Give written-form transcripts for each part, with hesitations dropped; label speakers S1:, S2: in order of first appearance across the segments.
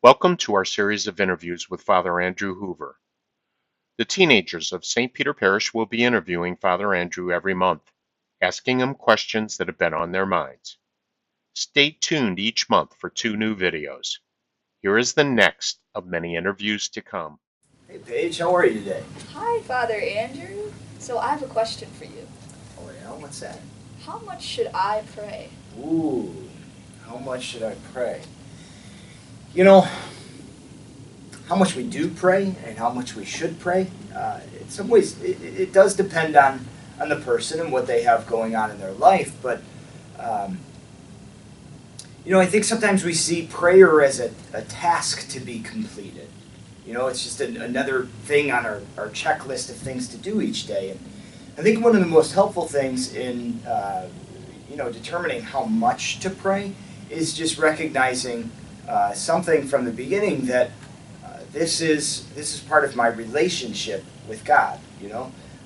S1: Welcome to our series of interviews with Father Andrew Hoover. The teenagers of St. Peter Parish will be interviewing Father Andrew every month, asking him questions that have been on their minds. Stay tuned each month for 2 new videos. Here is the next of many interviews to come.
S2: Hey Paige, how are you today?
S3: Hi, Father Andrew. So I have a question for you.
S2: Oh yeah, what's that?
S3: How much should I pray?
S2: Ooh, how much should I pray? You know, how much we do pray and how much we should pray, in some ways it does depend on the person and what they have going on in their life, but um, I think sometimes we see prayer as a task to be completed. It's just another thing on our checklist of things to do each day. And I think one of the most helpful things in determining how much to pray is just recognizing something from the beginning that this is part of my relationship with God.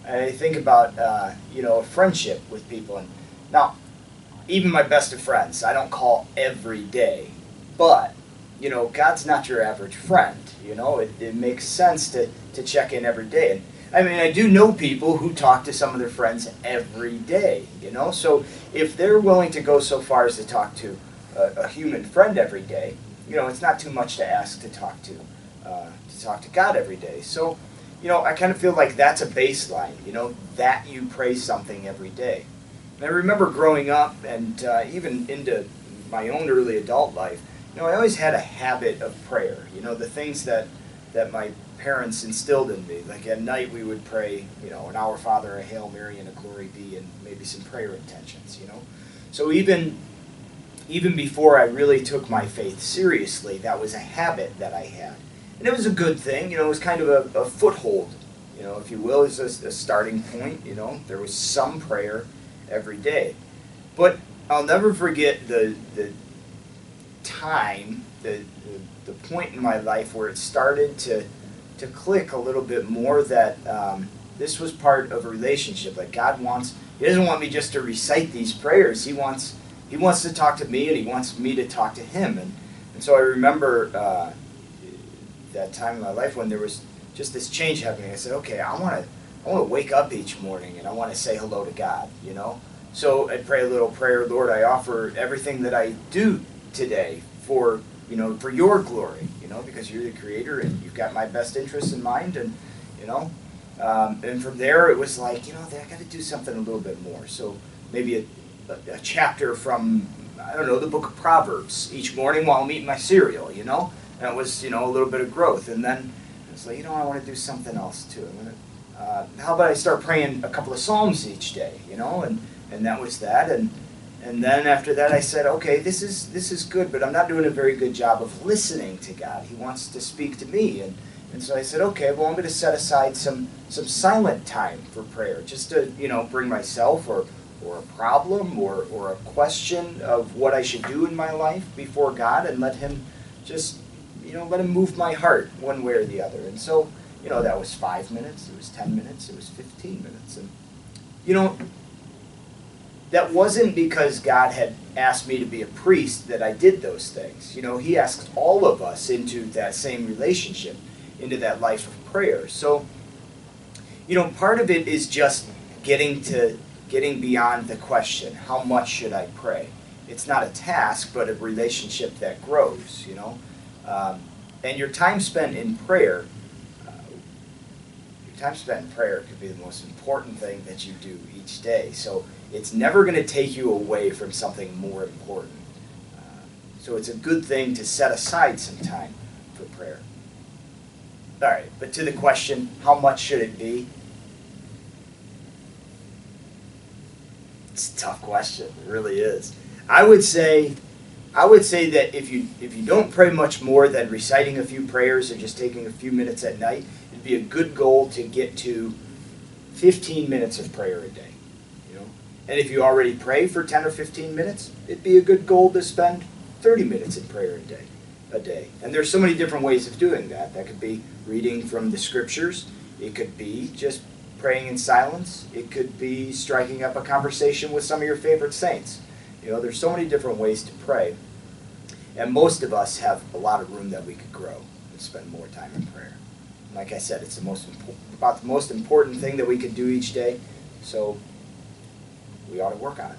S2: I think about a friendship with people, and now even my best of friends, I don't call every day, but God's not your average friend. It makes sense to check in every day. And I mean, I do know people who talk to some of their friends every day, so if they're willing to go so far as to talk to a human friend every day, it's not too much to ask to talk to God every day. So, I kind of feel like that's a baseline, that you pray something every day. And I remember growing up and even into my own early adult life, I always had a habit of prayer. The things that my parents instilled in me. Like at night we would pray, an Our Father, a Hail Mary, and a Glory Be, and maybe some prayer intentions. So even before I really took my faith seriously, that was a habit that I had, and it was a good thing. It was kind of a foothold, if you will, as a starting point. There was some prayer every day, but I'll never forget the time, the point in my life where it started to click a little bit more that this was part of a relationship. Like He doesn't want me just to recite these prayers. He wants to talk to me, and He wants me to talk to Him. And so I remember that time in my life when there was just this change happening. I said, okay, I want to wake up each morning and I want to say hello to God. So I'd pray a little prayer. Lord, I offer everything that I do today for your glory, because you're the creator and you've got my best interests in mind. And and from there it was like, I got to do something a little bit more. So maybe a chapter from, I don't know, the book of Proverbs each morning while I'm eating my cereal. And it was a little bit of growth. And then it's like, I want to do something else too. How about I start praying a couple of psalms each day, and that was that. And then after that I said, okay, this is good, but I'm not doing a very good job of listening to God. He wants to speak to me. And so I said, okay, well, I'm going to set aside some silent time for prayer, just to, bring myself or a problem or a question of what I should do in my life before God, and let Him just, let Him move my heart one way or the other. And so, that was 5 minutes, it was 10 minutes, it was 15 minutes. And, that wasn't because God had asked me to be a priest that I did those things. He asked all of us into that same relationship, into that life of prayer. So, part of it is just getting beyond the question, how much should I pray? It's not a task, but a relationship that grows, and your time spent in prayer, could be the most important thing that you do each day. So it's never going to take you away from something more important. So it's a good thing to set aside some time for prayer. All right, but to the question, how much should it be? It's a tough question. It really is. I would say that if you don't pray much more than reciting a few prayers or just taking a few minutes at night, it'd be a good goal to get to 15 minutes of prayer a day. And if you already pray for 10 or 15 minutes, it'd be a good goal to spend 30 minutes in prayer a day. And there's so many different ways of doing that. That could be reading from the scriptures. It could be just praying in silence. It could be striking up a conversation with some of your favorite saints. There's so many different ways to pray. And most of us have a lot of room that we could grow and spend more time in prayer. Like I said, it's about the most important thing that we could do each day, so we ought to work on it.